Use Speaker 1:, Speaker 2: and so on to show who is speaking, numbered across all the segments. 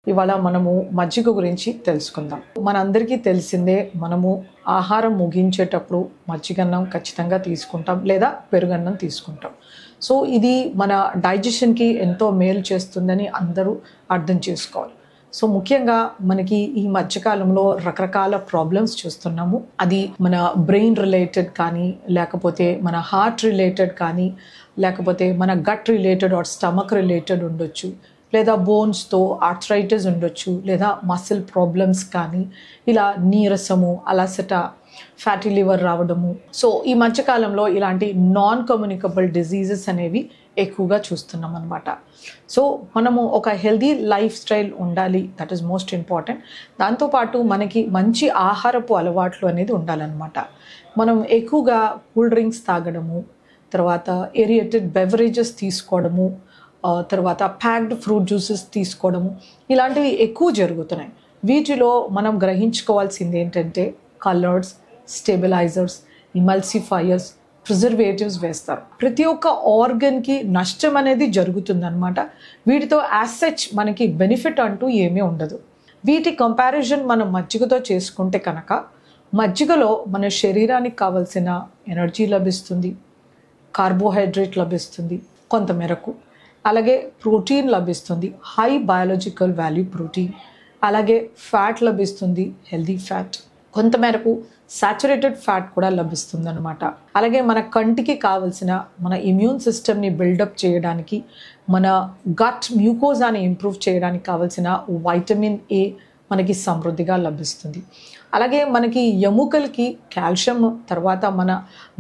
Speaker 1: ఇవాళ మనము మజ్జిగ గురించి తెలుసుకుందాం. మనందరికీ తెలిసిందే, మనము ఆహారం ముగించేటప్పుడు మజ్జిగన్నం ఖచ్చితంగా తీసుకుంటాం లేదా పెరుగన్నం తీసుకుంటాం. సో ఇది మన డైజెషన్కి ఎంతో మేలు చేస్తుందని అందరూ అర్థం చేసుకోవాలి. సో ముఖ్యంగా మనకి ఈ మధ్యకాలంలో రకరకాల ప్రాబ్లమ్స్ చూస్తున్నాము. అది మన బ్రెయిన్ రిలేటెడ్ కానీ, లేకపోతే మన హార్ట్ రిలేటెడ్ కానీ, లేకపోతే మన gut related or stomach related ఉండొచ్చు, లేదా బోన్స్తో ఆర్థరైటిస్ ఉండొచ్చు, లేదా మసిల్ ప్రాబ్లమ్స్ కానీ, ఇలా నీరసము, అలసట, ఫ్యాటీ లివర్ రావడము. సో ఈ మధ్యకాలంలో ఇలాంటి నాన్ కమ్యూనికబుల్ డిజీజెస్ అనేవి ఎక్కువగా చూస్తున్నాం అనమాట. సో మనము ఒక హెల్దీ లైఫ్ స్టైల్ ఉండాలి, దట్ ఈస్ మోస్ట్ ఇంపార్టెంట్. దాంతోపాటు మనకి మంచి ఆహారపు అలవాట్లు అనేది ఉండాలన్నమాట. మనం ఎక్కువగా కూల్ డ్రింక్స్ తాగడము, తర్వాత ఏరియేటెడ్ బెవరేజెస్ తీసుకోవడము, తర్వాత ప్యాక్డ్ ఫ్రూట్ జ్యూసెస్ తీసుకోవడము, ఇలాంటివి ఎక్కువ జరుగుతున్నాయి. వీటిలో మనం గ్రహించుకోవాల్సింది ఏంటంటే కలర్స్, స్టెబిలైజర్స్, ఇమల్సిఫైయర్స్, ప్రిజర్వేటివ్స్ వేస్తారు. ప్రతి ఒక్క ఆర్గన్కి నష్టం అనేది జరుగుతుందన్నమాట. వీటితో యాజ్ సచ్ మనకి బెనిఫిట్ అంటూ ఏమీ ఉండదు. వీటి కంపారిజన్ మనం మజ్జిగతో చేసుకుంటే కనుక, మజ్జిగలో మన శరీరానికి కావాల్సిన ఎనర్జీ లభిస్తుంది, కార్బోహైడ్రేట్ లభిస్తుంది కొంతమేరకు, అలాగే ప్రోటీన్ లభిస్తుంది, హై బయాలజికల్ వాల్యూ ప్రోటీన్, అలాగే ఫ్యాట్ లభిస్తుంది, హెల్దీ ఫ్యాట్, కొంతమేరకు సాచురేటెడ్ ఫ్యాట్ కూడా లభిస్తుంది అనమాట. అలాగే మన కంటికి కావలసిన మన ఇమ్యూన్ సిస్టమ్ని బిల్డప్ చేయడానికి, మన గట్ మ్యూకోజాని ఇంప్రూవ్ చేయడానికి కావలసిన వైటమిన్ ఏ మనకి సమృద్ధిగా లభిస్తుంది. అలాగే మనకి ఎముకలకి కాల్షియం, తర్వాత మన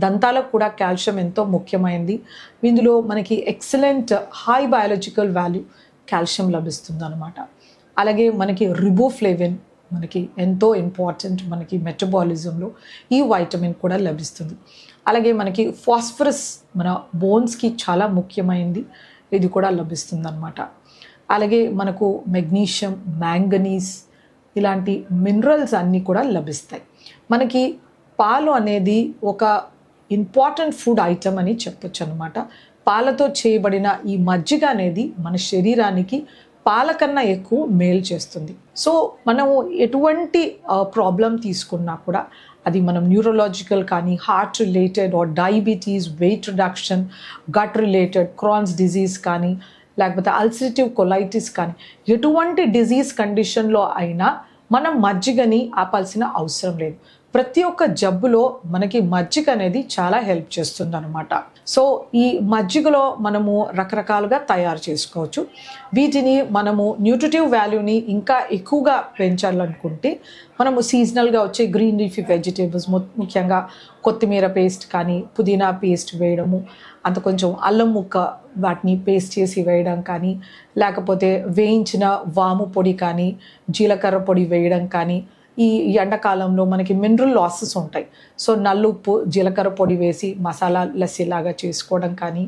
Speaker 1: దంతాలకు కూడా కాల్షియం ఎంతో ముఖ్యమైనది. ఇందులో మనకి excellent high biological value calcium లభిస్తుంది అనమాట. అలాగే మనకి రిబోఫ్లేవిన్ మనకి ఎంతో ఇంపార్టెంట్, మనకి మెటబాలిజంలో ఈ వైటమిన్ కూడా లభిస్తుంది. అలాగే మనకి ఫాస్ఫరస్ మన బోన్స్కి చాలా ముఖ్యమైనది, ఇది కూడా లభిస్తుంది అనమాట. అలాగే మనకు మెగ్నీషియం, మ్యాంగనీస్, ఇలాంటి మినరల్స్ అన్నీ కూడా లభిస్తాయి. మనకి పాలు అనేది ఒక ఇంపార్టెంట్ ఫుడ్ ఐటమ్ అని చెప్పొచ్చు అనమాట. పాలతో చేయబడిన ఈ మజ్జిగ అనేది మన శరీరానికి పాల కన్నా ఎక్కువ మేలు చేస్తుంది. సో మనము ఎటువంటి ప్రాబ్లం తీసుకున్నా కూడా, అది మనం న్యూరలాజికల్ కానీ, heart related or diabetes, weight reduction, gut related, Crohn's disease కానీ, లేకపోతే అల్సరేటివ్ కొలైటిస్ కానీ, ఎటువంటి డిజీజ్ కండిషన్లో అయినా మనం మజ్జిగని ఆపాల్సిన అవసరం లేదు. ప్రతి ఒక్క జబ్బులో మనకి మజ్జిగ అనేది చాలా హెల్ప్ చేస్తుంది అనమాట. సో ఈ మజ్జిగలో మనము రకరకాలుగా తయారు చేసుకోవచ్చు. వీటిని మనము న్యూట్రిటివ్ వాల్యూని ఇంకా ఎక్కువగా పెంచాలనుకుంటే, మనము సీజనల్గా వచ్చే గ్రీన్ లీఫీ వెజిటేబుల్స్, ముఖ్యంగా కొత్తిమీర పేస్ట్ కానీ, పుదీనా పేస్ట్ వేయడము, అంత కొంచెం అల్లం ముక్క వాటిని పేస్ట్ చేసి వేయడం కానీ, లేకపోతే వేయించిన వాము పొడి కానీ, జీలకర్ర పొడి వేయడం కానీ. ఈ ఎండాకాలంలో మనకి మినరల్ లాసెస్ ఉంటాయి. సో నల్లుప్పు, జీలకర్ర పొడి వేసి మసాలా లస్సీలాగా చేసుకోవడం కానీ,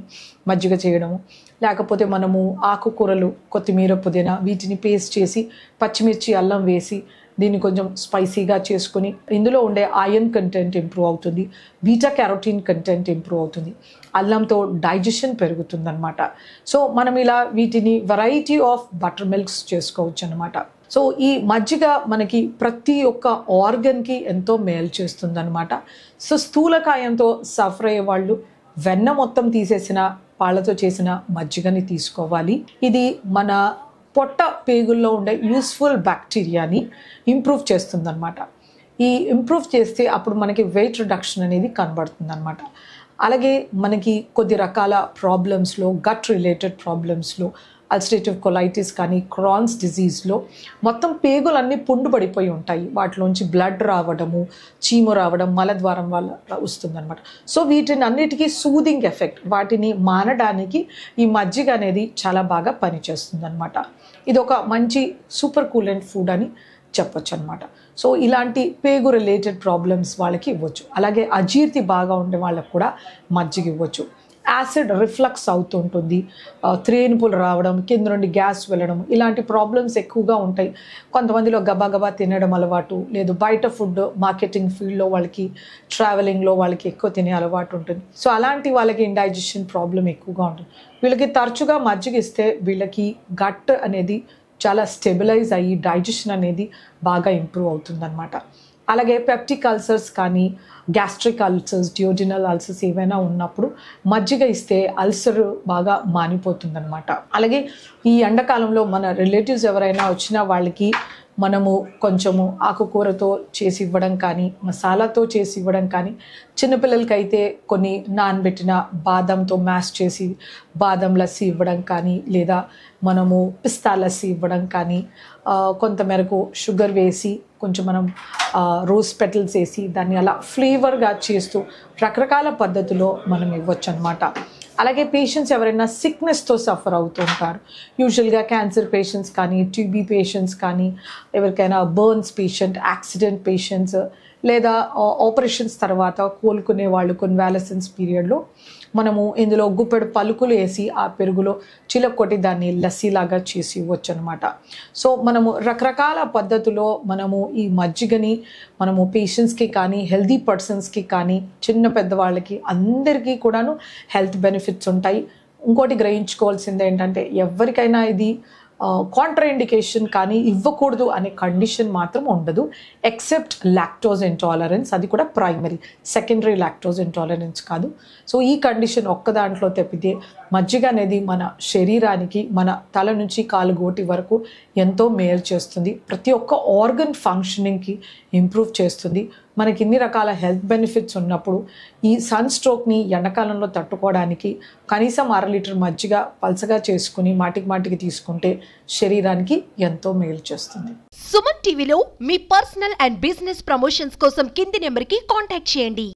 Speaker 1: మజ్జిగ చేయడము, లేకపోతే మనము ఆకుకూరలు, కొత్తిమీర, పుదీనా వీటిని పేస్ట్ చేసి పచ్చిమిర్చి, అల్లం వేసి దీన్ని కొంచెం స్పైసీగా చేసుకుని, ఇందులో ఉండే ఐరన్ కంటెంట్ ఇంప్రూవ్ అవుతుంది, బీటా క్యారోటీన్ కంటెంట్ ఇంప్రూవ్ అవుతుంది, అల్లంతో డైజెషన్ పెరుగుతుందన్నమాట. సో మనం ఇలా వీటిని వెరైటీ ఆఫ్ బటర్ మిల్క్స్ చేసుకోవచ్చు అనమాట. సో ఈ మజ్జిగ మనకి ప్రతి ఒక్క ఆర్గన్కి ఎంతో మేలు చేస్తుందన్నమాట. సో స్థూలకాయంతో సఫర్ అయ్యే వాళ్ళు వెన్న మొత్తం తీసేసిన పాలతో చేసిన మజ్జిగని తీసుకోవాలి. ఇది మన పొట్ట పేగుల్లో ఉండే యూస్ఫుల్ బ్యాక్టీరియాని ఇంప్రూవ్ చేస్తుందన్నమాట. ఈ ఇంప్రూవ్ చేస్తే అప్పుడు మనకి వెయిట్ రిడక్షన్ అనేది కనబడుతుంది అనమాట. అలాగే మనకి కొద్ది రకాల ప్రాబ్లమ్స్లో, గట్ రిలేటెడ్ ప్రాబ్లమ్స్లో, అల్సరేటివ్ కొలైటిస్ కానీ, క్రాన్స్ డిజీజ్లో మొత్తం పేగులన్నీ పుండుపడిపోయి ఉంటాయి. వాటిలోంచి బ్లడ్ రావడము, చీము రావడం మలద్వారం వల్ల వస్తుందన్నమాట. సో వీటిని అన్నిటికీ సూదింగ్ ఎఫెక్ట్, వాటిని మానడానికి ఈ మజ్జిగ అనేది చాలా బాగా పనిచేస్తుంది అనమాట. ఇది ఒక మంచి సూపర్ కూలెంట్ ఫుడ్ అని చెప్పొచ్చు అనమాట. సో ఇలాంటి పేగు రిలేటెడ్ ప్రాబ్లమ్స్ వాళ్ళకి ఇవ్వచ్చు. అలాగే అజీర్తి బాగా ఉండే వాళ్ళకు కూడా మజ్జిగ ఇవ్వచ్చు. యాసిడ్ రిఫ్లక్స్ అవుతుంటుంది, త్రేనుపులు రావడం, కింద నుండి గ్యాస్ వెళ్ళడం, ఇలాంటి ప్రాబ్లమ్స్ ఎక్కువగా ఉంటాయి. కొంతమందిలో గబా తినడం అలవాటు లేదు, బయట ఫుడ్ మార్కెటింగ్ ఫీల్డ్లో వాళ్ళకి, ట్రావెలింగ్లో వాళ్ళకి ఎక్కువ తినే అలవాటు ఉంటుంది. సో అలాంటి వాళ్ళకి ఇండైజెషన్ ప్రాబ్లం ఎక్కువగా ఉంటుంది. వీళ్ళకి తరచుగా మజ్జిగ ఇస్తే వీళ్ళకి గట్ అనేది చాలా స్టెబిలైజ్ అయ్యి డైజెషన్ అనేది బాగా ఇంప్రూవ్ అవుతుందన్నమాట. అలాగే పెప్టిక్ అల్సర్స్ కానీ గ్యాస్ట్రిక్ అల్సర్స్, డ్యూడినల్ అల్సర్స్ ఏవైనా ఉన్నప్పుడు మజ్జిగ ఇస్తే అల్సర్ బాగా మానిపోతుందన్నమాట. అలాగే ఈ ఎండాకాలంలో మన రిలేటివ్స్ ఎవరైనా వచ్చినా వాళ్ళకి మనము కొంచెము ఆకుకూరతో చేసి ఇవ్వడం కానీ, మసాలాతో చేసి ఇవ్వడం కానీ, చిన్నపిల్లలకైతే కొన్ని నానబెట్టిన బాదంతో మ్యాష్ చేసి బాదం లస్సీ ఇవ్వడం కానీ, లేదా మనము పిస్తా లస్సీ ఇవ్వడం కానీ, కొంతమేరకు షుగర్ వేసి కొంచెం మనం రోజ్ పెటల్స్ వేసి దాన్ని అలా ఫ్లేవర్గా చేస్తూ రకరకాల పద్ధతిలో మనం ఇవ్వచ్చు అనమాట. అలాగే పేషెంట్స్ ఎవరైనా సిక్నెస్తో సఫర్ అవుతూ ఉంటారు, యూజువల్గా క్యాన్సర్ పేషెంట్స్ కానీ, టీబీ పేషెంట్స్ కానీ, ఎవరికైనా బర్న్స్ పేషెంట్, యాక్సిడెంట్ పేషెంట్స్, లేదా ఆపరేషన్స్ తర్వాత కోలుకునే వాళ్ళు కన్వాలసెన్స్ పీరియడ్లో మనము ఇందులో గుప్పెడు పలుకులు వేసి ఆ పెరుగులో చిలక్కొట్టి దాన్ని లస్సీలాగా చేసి ఇవ్వచ్చు అనమాట. సో మనము రకరకాల పద్ధతిలో మనము ఈ మజ్జిగని మనము పేషెంట్స్కి కానీ, హెల్దీ పర్సన్స్కి కానీ, చిన్న పెద్దవాళ్ళకి అందరికీ కూడాను హెల్త్ బెనిఫిట్స్ ఉంటాయి. ఇంకోటి గ్రహించుకోవాల్సింది ఏంటంటే ఎవరికైనా ఇది కాంట్రా ఇండికేషన్ కానీ ఇవ్వకూడదు అనే కండిషన్ మాత్రం ఉండదు, ఎక్సెప్ట్ లాక్టోజ్ ఇంటాలరెన్స్. అది కూడా ప్రైమరీ, సెకండరీ లాక్టోజ్ ఇంటాలరెన్స్ కాదు. సో ఈ కండిషన్ ఒక్క దాంట్లో తప్పితే మజ్జిగ అనేది మన శరీరానికి, మన తల నుంచి కాలు గోటి వరకు ఎంతో మేలు చేస్తుంది. ప్రతి ఒక్క ఆర్గన్ ఫంక్షనింగ్కి ఇంప్రూవ్ చేస్తుంది. మనకి ఇన్ని రకాల హెల్త్ బెనిఫిట్స్ ఉన్నప్పుడు ఈ సన్ స్ట్రోక్ని ఎండాకాలంలో తట్టుకోవడానికి కనీసం 1/2 లీటర్ మజ్జిగ పల్చగా చేసుకుని మాటికి తీసుకుంటే శరీరానికి ఎంతో మేలు చేస్తుంది.
Speaker 2: సుమన్ టీవీలో మీ పర్సనల్ అండ్ బిజినెస్ ప్రమోషన్స్ కోసం కింది నెంబర్కి కాంటాక్ట్ చేయండి.